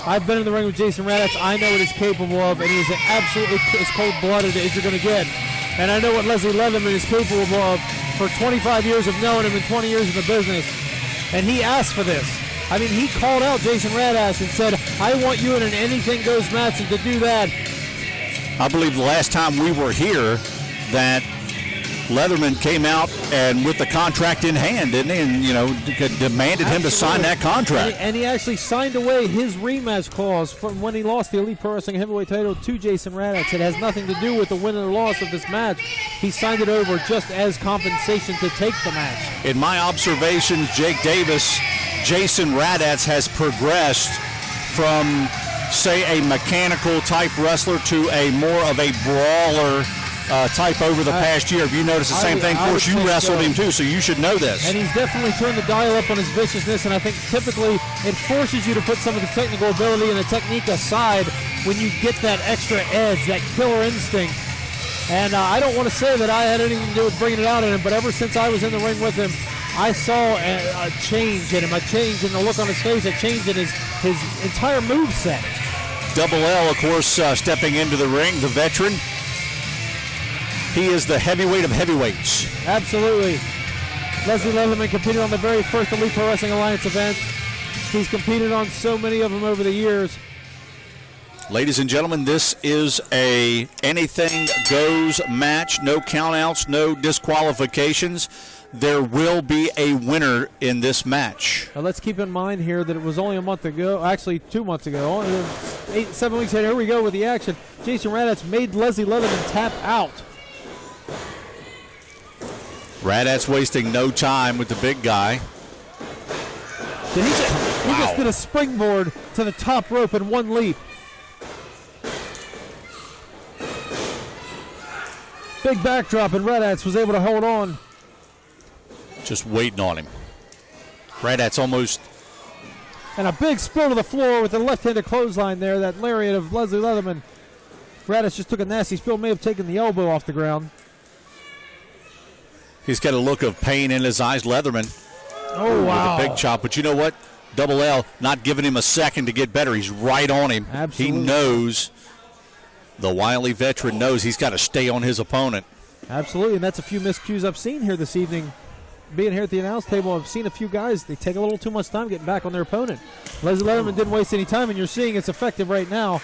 I've been in the ring with Jason Radatz. I know what he's capable of, and he's absolutely as cold-blooded as you're going to get. And I know what Leslie Leatherman is capable of for 25 years of knowing him and 20 years in the business. And he asked for this. I mean, he called out Jason Radatz and said, I want you in an anything-goes match, and to do that. I believe the last time we were here that Leatherman came out and with the contract in hand, didn't he? And, demanded him to sign that contract. And he actually signed away his rematch clause from when he lost the Elite Pro Wrestling Heavyweight title to Jason Radatz. It has nothing to do with the win or loss of this match. He signed it over just as compensation to take the match. In my observations, Jake Davis, Jason Radatz has progressed from, say, a mechanical type wrestler to a more of a brawler type over the past year. Have you noticed the same thing? Of course, you wrestled him too, so you should know this. And he's definitely turned the dial up on his viciousness, and I think typically it forces you to put some of the technical ability and the technique aside when you get that extra edge, that killer instinct. And I don't want to say that I had anything to do with bringing it out in him, but ever since I was in the ring with him, I saw a change in him, a change in the look on his face, a change in his entire moveset. Double L, of course, stepping into the ring, the veteran. He is the heavyweight of heavyweights. Absolutely. Leslie Leatherman competed on the very first Elite Pro Wrestling Alliance event. He's competed on so many of them over the years. Ladies and gentlemen, this is a anything goes match. No countouts, no disqualifications. There will be a winner in this match. Now let's keep in mind here that it was only a month ago, actually 2 months ago, 7 weeks ahead. Here we go with the action. Jason Radatz made Leslie Leatherman tap out. Radatz wasting no time with the big guy. He just did a springboard to the top rope in one leap. Big backdrop, and Radatz was able to hold on. Just waiting on him. Radatz almost. And a big spill to the floor with the left-handed clothesline there, that lariat of Leslie Leatherman. Radatz just took a nasty spill, may have taken the elbow off the ground. He's got a look of pain in his eyes, Leatherman. Oh, wow. With a big chop. But you know what? Double L not giving him a second to get better. He's right on him. Absolutely. He knows, the wily veteran knows he's got to stay on his opponent. Absolutely, and that's a few miscues I've seen here this evening. Being here at the announce table, I've seen a few guys, they take a little too much time getting back on their opponent. Leslie Leatherman didn't waste any time, and you're seeing it's effective right now.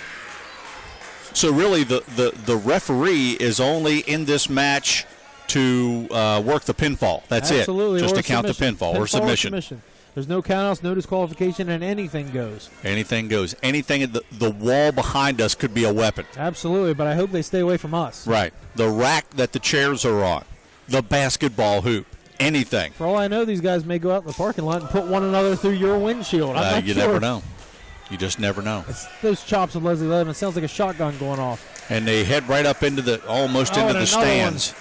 So really the referee is only in this match to work the pinfall. That's Absolutely. it. Just or to count the pinfall or submission. There's no countouts, no disqualification, and anything goes. Anything goes. Anything at the wall behind us could be a weapon. Absolutely, but I hope they stay away from us. Right. The rack that the chairs are on. The basketball hoop. Anything. For all I know, these guys may go out in the parking lot and put one another through your windshield. I'm not you sure. never know. You just never know. It's those chops of Leslie Leatherman. Sounds like a shotgun going off. And they head right up into almost into the stands.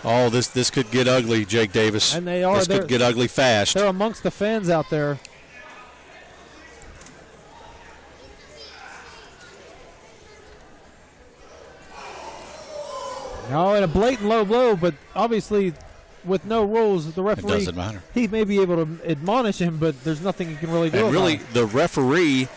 Oh, this could get ugly, Jake Davis. And they are. This could get ugly fast. They're amongst the fans out there. No, and a blatant low blow, but obviously with no rules, the referee, it doesn't matter. He may be able to admonish him, but there's nothing he can really do. And really, about it. the referee,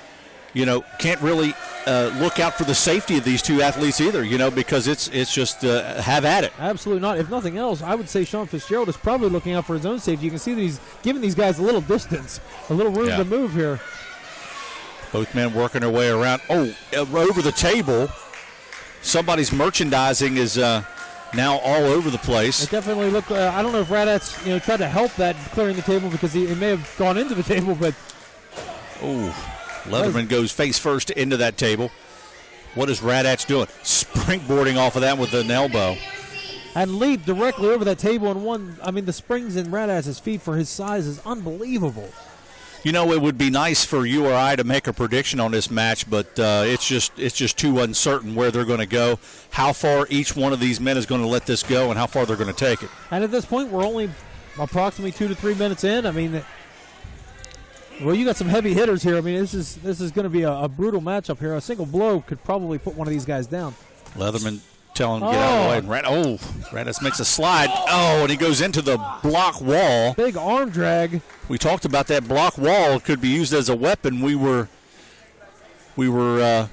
can't really look out for the safety of these two athletes either, because it's just have at it. Absolutely not. If nothing else, I would say Sean Fitzgerald is probably looking out for his own safety. You can see that he's giving these guys a little distance, a little room to move here. Both men working their way around. Oh, over the table. Somebody's merchandising is now all over the place. It definitely looked. I don't know if Radatz, tried to help that clearing the table because he may have gone into the table, but. Oh, Leatherman goes face first into that table. What is Radatz doing? Springboarding off of that with an elbow. And leaped directly over that table and one. I mean, the springs in Radatz's feet for his size is unbelievable. It would be nice for you or I to make a prediction on this match, but it's just too uncertain where they're going to go, how far each one of these men is going to let this go, and how far they're going to take it. And at this point, we're only approximately 2 to 3 minutes in. I mean, you got some heavy hitters here. I mean, this is going to be a brutal matchup here. A single blow could probably put one of these guys down. Leatherman telling him to get out of the way. And Radatz makes a slide. Oh, and he goes into the block wall. Big arm drag. We talked about that block wall. It could be used as a weapon. We were we were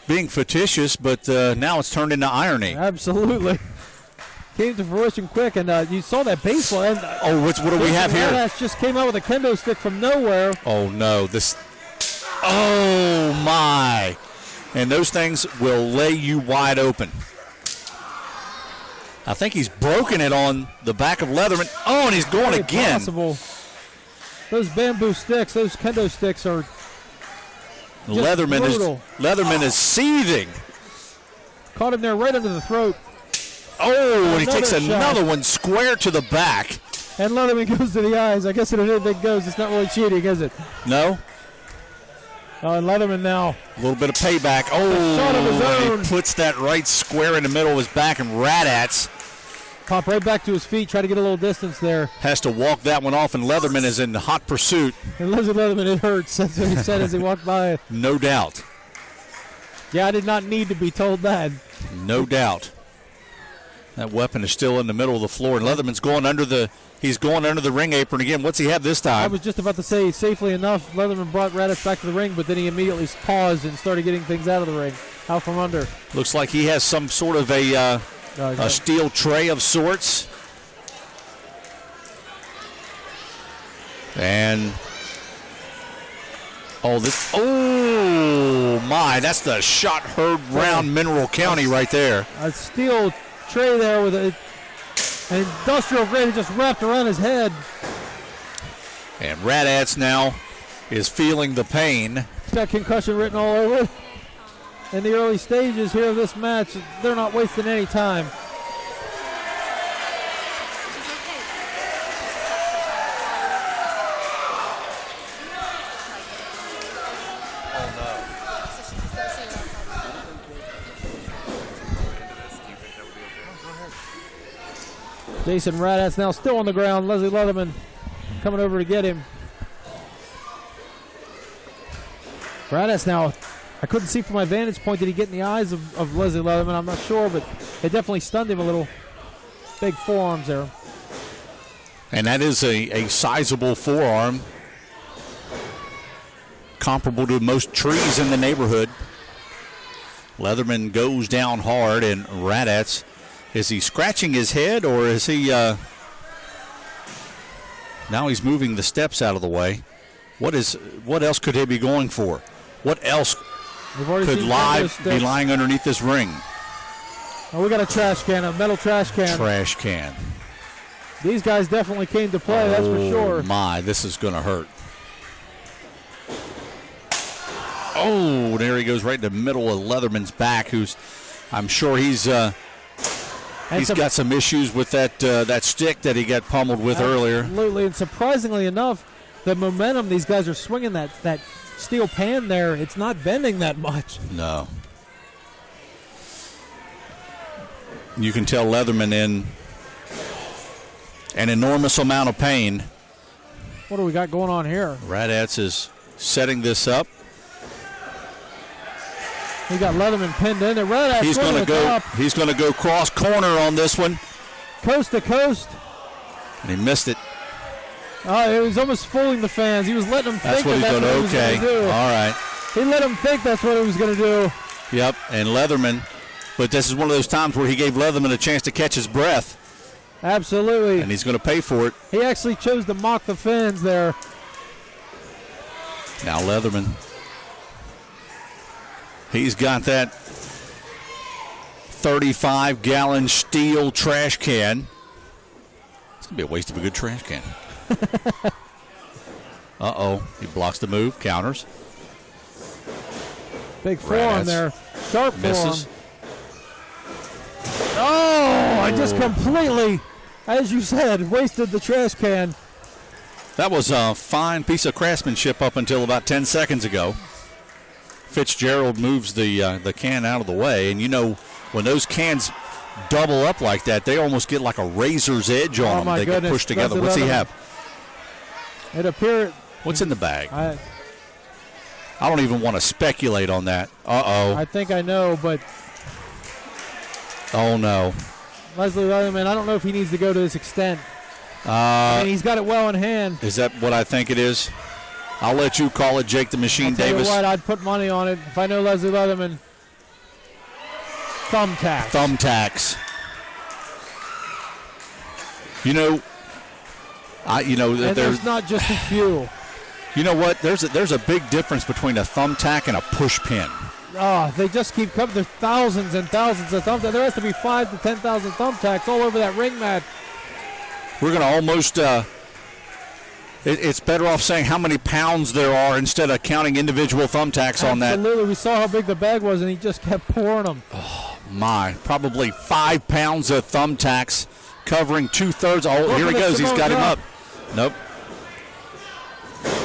being fictitious, but now it's turned into irony. Absolutely. Came to fruition quick, and you saw that baseball. And, what do we have here? Radatz just came out with a kendo stick from nowhere. Oh, no. Oh, my. And those things will lay you wide open. I think he's broken it on the back of Leatherman. Oh, and he's going Very again. Possible. Those bamboo sticks, those kendo sticks are Leatherman is seething. Caught him there right under the throat. Oh, and he takes shot. another one square to the back. And Leatherman goes to the eyes. I guess if anything goes, it's not really cheating, is it? No. Oh, and Leatherman now. A little bit of payback. Oh, shot of his own. He puts that right square in the middle of his back, and Radatz Pop right back to his feet, try to get a little distance there. has to walk that one off, and Leatherman is in hot pursuit. And Leatherman, it hurts. That's what he said as he walked by. No doubt. Yeah, I did not need to be told that. No doubt. That weapon is still in the middle of the floor, and Leatherman's going under the ring apron again. What's he have this time? I was just about to say, safely enough, Leatherman brought Radatz back to the ring, but then he immediately paused and started getting things out of the ring, out from under. Looks like he has some sort of a steel tray of sorts. And oh my, that's the shot heard round Mineral County right there. A steel tray there with an industrial grade just wrapped around his head. And Radatz now is feeling the pain. He's got concussion written all over it. In the early stages here of this match, they're not wasting any time. Jason Radatz now still on the ground. Leslie Leatherman coming over to get him. Radatz now, I couldn't see from my vantage point, did he get in the eyes of Leslie Leatherman? I'm not sure, but it definitely stunned him a little. Big forearms there. And that is a sizable forearm, comparable to most trees in the neighborhood. Leatherman goes down hard, and Radatz, is he scratching his head, or is he now he's moving the steps out of the way? What else could he be going for? What else could be lying underneath this ring? Oh, we got a trash can, a metal trash can. Trash can. These guys definitely came to play, that's for sure. Oh my, this is going to hurt. Oh, there he goes right in the middle of Leatherman's back, who's, I'm sure he's got some issues with that stick that he got pummeled with earlier. Absolutely, and surprisingly enough, the momentum these guys are swinging that steel pan there, it's not bending that much. No. You can tell Leatherman in an enormous amount of pain. What do we got going on here? Radatz is setting this up. He got Leatherman pinned in there. Radatz he's going to go. top. He's going to go cross corner on this one. Coast to coast. And he missed it. Oh, it was almost fooling the fans. He was letting them think that's what he was going to do. All right. He let them think that's what he was going to do. Yep, and Leatherman. But this is one of those times where he gave Leatherman a chance to catch his breath. Absolutely. And he's going to pay for it. He actually chose to mock the fans there. Now Leatherman. He's got that 35-gallon steel trash can. It's going to be a waste of a good trash can. Uh-oh. He blocks the move, counters. Big forearm there. Sharp misses. forearm. Oh, I just completely, as you said, wasted the trash can. That was a fine piece of craftsmanship up until about 10 seconds ago. Fitzgerald moves the can out of the way, and you know when those cans double up like that, they almost get like a razor's edge on them. They get pushed together. What's he have? It appeared. What's in the bag? I don't even want to speculate on that. Uh-oh. I think I know, but. Oh, no. Leslie Leatherman, I don't know if he needs to go to this extent. I mean, he's got it well in hand. Is that what I think it is? I'll let you call it, Jake the Machine Tell Davis. you what, I'd put money on it if I know Leslie Leatherman. Thumbtack. Thumbtacks. You know, and there's not just a few. You know what? There's a big difference between a thumbtack and a push pin. Oh, they just keep coming. There's thousands and thousands of thumbtacks. There has to be 5,000 to 10,000 thumbtacks all over that ring mat. We're going to almost, it's better off saying how many pounds there are instead of counting individual thumbtacks on that. Absolutely. We saw how big the bag was, and he just kept pouring them. Oh, my. Probably 5 pounds of thumbtacks covering 2/3. Oh, here he goes. He's got him up. Nope.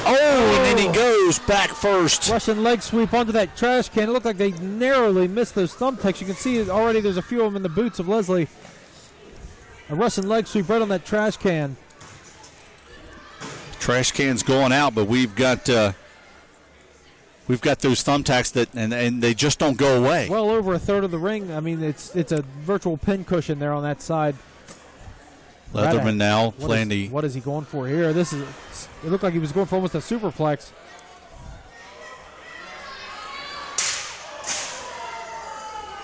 Oh, and then he goes back first. Russian leg sweep onto that trash can. It looked like they narrowly missed those thumbtacks. You can see it already. There's a few of them in the boots of Leslie. A Russian leg sweep right on that trash can. Trash can's going out, but we've got those thumbtacks that and they just don't go away. Well over a third of the ring. I mean, it's a virtual pin cushion there on that side. Leatherman now playing the. What is he going for here? It looked like he was going for almost a superplex.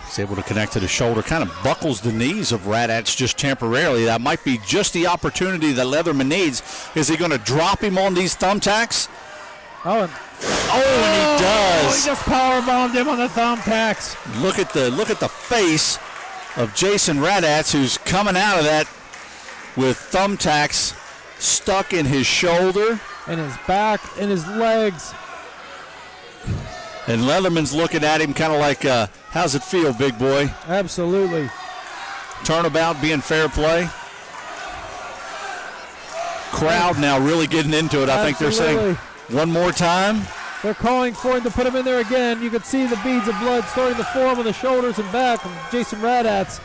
He's able to connect to the shoulder, kind of buckles the knees of Radatz just temporarily. That might be just the opportunity that Leatherman needs. Is he going to drop him on these thumbtacks? And he does. He just powerbombed him on the thumbtacks. Look at the face of Jason Radatz, who's coming out of that with thumbtacks stuck in his shoulder. And his back and his legs. And Leatherman's looking at him kind of like, how's it feel, big boy? Absolutely. Turnabout being fair play. Crowd now really getting into it. I think they're saying one more time. They're calling for him to put him in there again. You can see the beads of blood starting to form on the shoulders and back of Jason Radatz.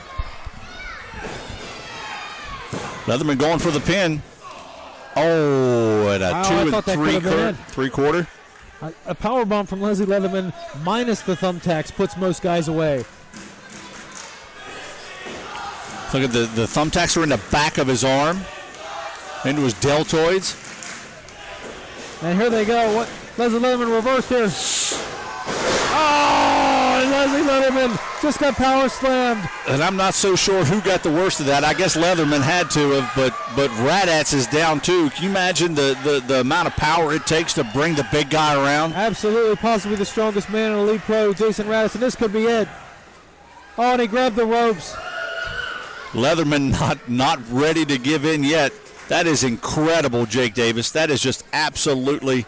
Leatherman going for the pin. Oh, at a 2 3/4. A powerbomb from Leslie Leatherman minus the thumbtacks puts most guys away. Look at the thumbtacks are in the back of his arm, into his deltoids. And here they go. What Leslie Leatherman reversed here. Oh, and Leslie Leatherman just got power slammed. And I'm not so sure who got the worst of that. I guess Leatherman had to have, but Radatz is down too. Can you imagine the amount of power it takes to bring the big guy around? Absolutely, possibly the strongest man in Elite Pro, Jason Radatz, and this could be it. Oh, and he grabbed the ropes. Leatherman not ready to give in yet. That is incredible, Jake Davis. That is just absolutely,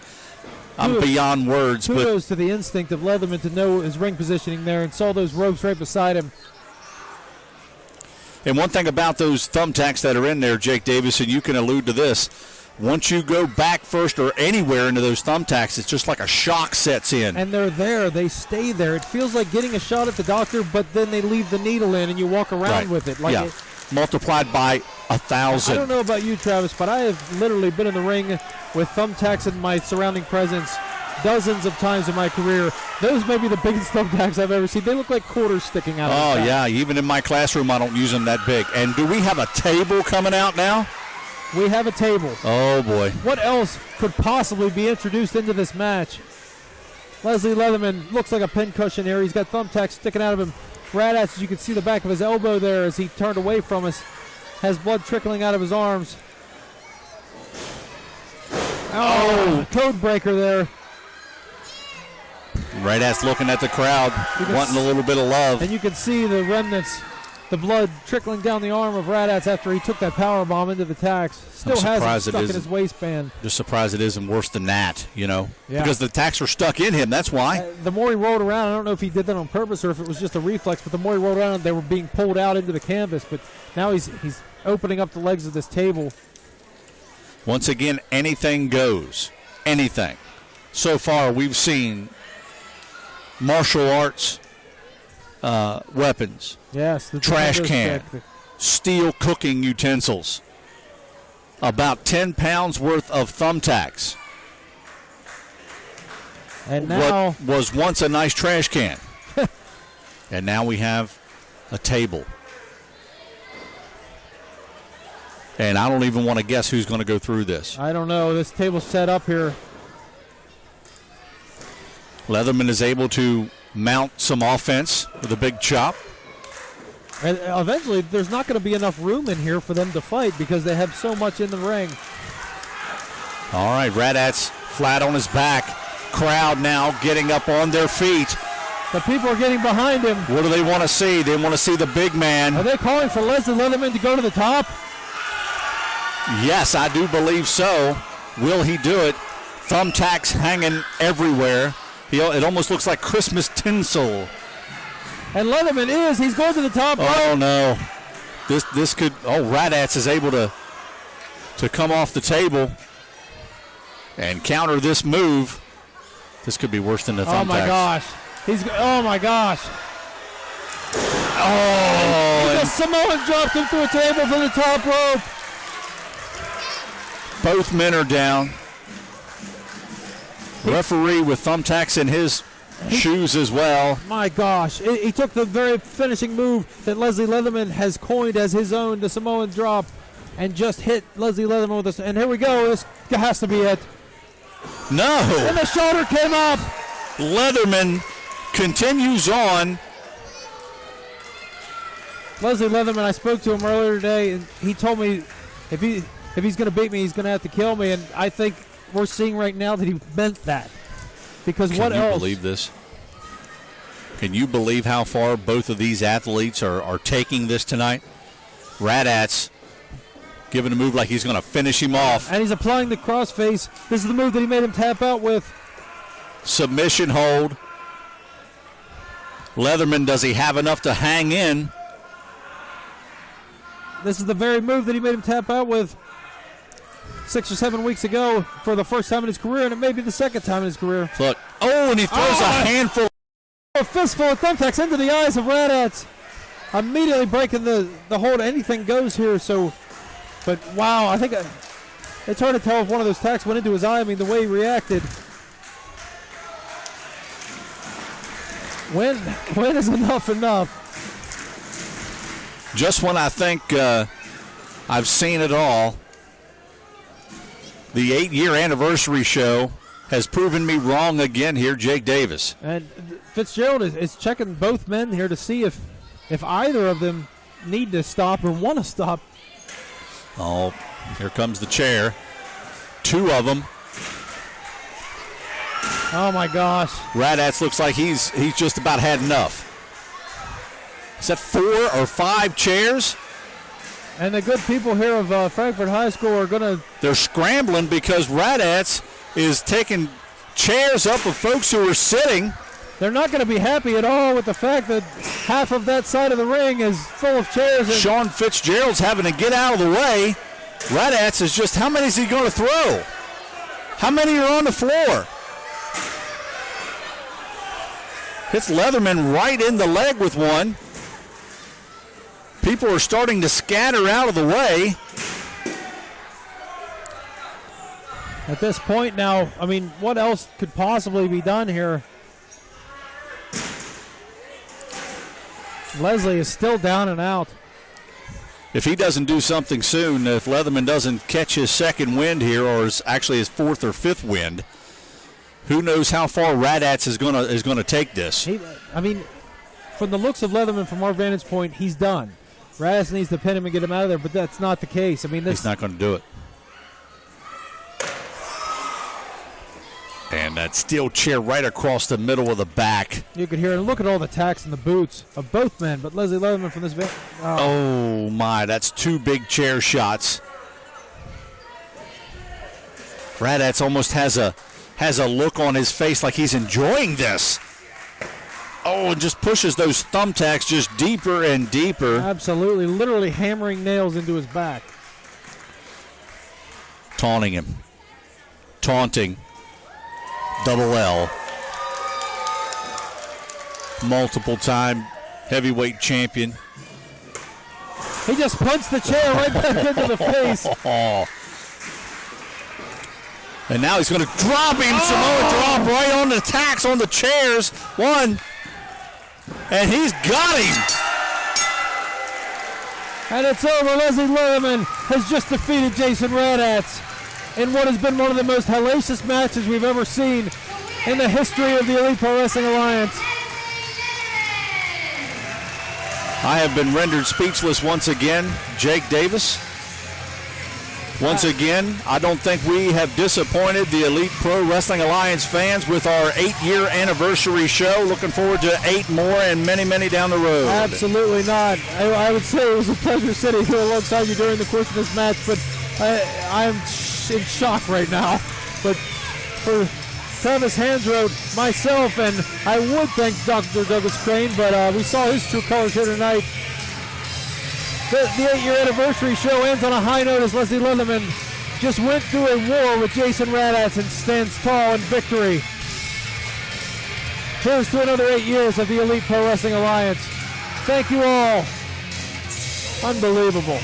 I'm beyond words. Kudos to the instinct of Leatherman to know his ring positioning there and saw those ropes right beside him. And one thing about those thumbtacks that are in there, Jake Davis, and you can allude to this, once you go back first or anywhere into those thumbtacks, it's just like a shock sets in. And they're there. They stay there. It feels like getting a shot at the doctor, but then they leave the needle in and you walk around with it. Like multiplied by 1,000. I don't know about you, Travis, but I have literally been in the ring with thumbtacks in my surrounding presence dozens of times in my career. Those may be the biggest thumbtacks I've ever seen. They look like quarters sticking out of the back. Yeah. Even in my classroom, I don't use them that big. And do we have a table coming out now? We have a table. Oh, boy. What else could possibly be introduced into this match? Leslie Leatherman looks like a pincushion here. He's got thumbtacks sticking out of him. Radatz, as you can see the back of his elbow there as he turned away from us, has blood trickling out of his arms. Oh, code breaker there. Radatz looking at the crowd, wanting a little bit of love. And you can see the remnants, the blood trickling down the arm of Radatz after he took that power bomb into the tacks. Still has it stuck in his waistband. Just surprised it isn't worse than that, Yeah. Because the tacks are stuck in him, that's why. The more he rolled around, I don't know if he did that on purpose or if it was just a reflex, but the more he rolled around, they were being pulled out into the canvas. But now he's opening up the legs of this table. Once again, anything goes. Anything. So far, we've seen martial arts weapons. Yes. The trash can. Steel cooking utensils. About 10 pounds worth of thumbtacks. And now what was once a nice trash can. And now we have a table. And I don't even want to guess who's going to go through this. I don't know. This table's set up here. Leatherman is able to mount some offense with a big chop. And eventually, there's not going to be enough room in here for them to fight because they have so much in the ring. All right, Radatz flat on his back. Crowd now getting up on their feet. The people are getting behind him. What do they want to see? They want to see the big man. Are they calling for Leslie Leatherman to go to the top? Yes, I do believe so. Will he do it? Thumbtacks hanging everywhere. It almost looks like Christmas tinsel. And Leatherman he's going to the top. Oh, no. This could, Radatz is able to come off the table and counter this move. This could be worse than the Thumbtacks. Oh, my gosh. Oh, my gosh. Oh. The Samoan dropped him through a table from the top rope. Both men are down. Referee with Thumbtacks in his shoes as well. My gosh. He took the very finishing move that Leslie Leatherman has coined as his own, the Samoan drop, and just hit Leslie Leatherman with this. And here we go. This has to be it. No. And the shoulder came up. Leatherman continues on. Leslie Leatherman, I spoke to him earlier today, and he told me if he's going to beat me, he's going to have to kill me. And I think we're seeing right now that he meant that. Because what else? Can you believe this? Can you believe how far both of these athletes are taking this tonight? Radatz giving a move like he's going to finish him off. And he's applying the crossface. This is the move that he made him tap out with. Submission hold. Leatherman, does he have enough to hang in? This is the very move that he made him tap out with 6 or 7 weeks ago for the first time in his career, and it may be the second time in his career. Look. Oh, and he throws a handful. A fistful of thumbtacks into the eyes of Radatz. Immediately breaking the hold. Anything goes here, so... But, wow, I think it's hard to tell if one of those tacks went into his eye. I mean, the way he reacted. When is enough? Just when I think I've seen it all, the 8-year anniversary show has proven me wrong again here, Jake Davis. And Fitzgerald is checking both men here to see if either of them need to stop or want to stop. Oh, here comes the chair. 2 of them. Oh, my gosh. Radatz looks like he's just about had enough. Is that 4 or 5 chairs? And the good people here of Frankfort High School are going to... They're scrambling because Radatz is taking chairs up of folks who are sitting. They're not going to be happy at all with the fact that half of that side of the ring is full of chairs. Sean Fitzgerald's having to get out of the way. Radatz is just, how many is he going to throw? How many are on the floor? Hits Leatherman right in the leg with one. People are starting to scatter out of the way. At this point now, I mean, what else could possibly be done here? Leslie is still down and out. If he doesn't do something soon, if Leatherman doesn't catch his second wind here, or actually his 4th or 5th wind, who knows how far Radatz is gonna take this? I mean, from the looks of Leatherman, from our vantage point, he's done. Radatz needs to pin him and get him out of there, but that's not the case. I mean, he's not going to do it. And that steel chair right across the middle of the back. You could hear it. Look at all the tacks in the boots of both men, but Leslie Leatherman from this van. Oh my, that's 2 big chair shots. Radatz almost has a look on his face like he's enjoying this. Oh, and just pushes those thumbtacks just deeper and deeper. Absolutely, literally hammering nails into his back. Taunting him. Taunting. Double L. Multiple-time heavyweight champion. He just punched the chair right back into the face. And now he's going to drop him. Samoa drop right on the tacks on the chairs. 1. And he's got him. And it's over. Leslie Leatherman has just defeated Jason Radatz in what has been one of the most hellacious matches we've ever seen in the history of the Elite Pro Wrestling Alliance. I have been rendered speechless once again. Jake Davis. Once again, I don't think we have disappointed the Elite Pro Wrestling Alliance fans with our 8-year anniversary show. Looking forward to 8 more and many, many down the road. Absolutely not. I would say it was a pleasure sitting here alongside you during the course of this match, but I'm in shock right now. But for Travis Hansroth, myself, and I would thank Dr. Douglas Crane, but we saw his true colors here tonight. The 8-year anniversary show ends on a high note as Leslie Leatherman just went through a war with Jason Radatz and stands tall in victory. Here's to another 8 years of the Elite Pro Wrestling Alliance. Thank you all. Unbelievable.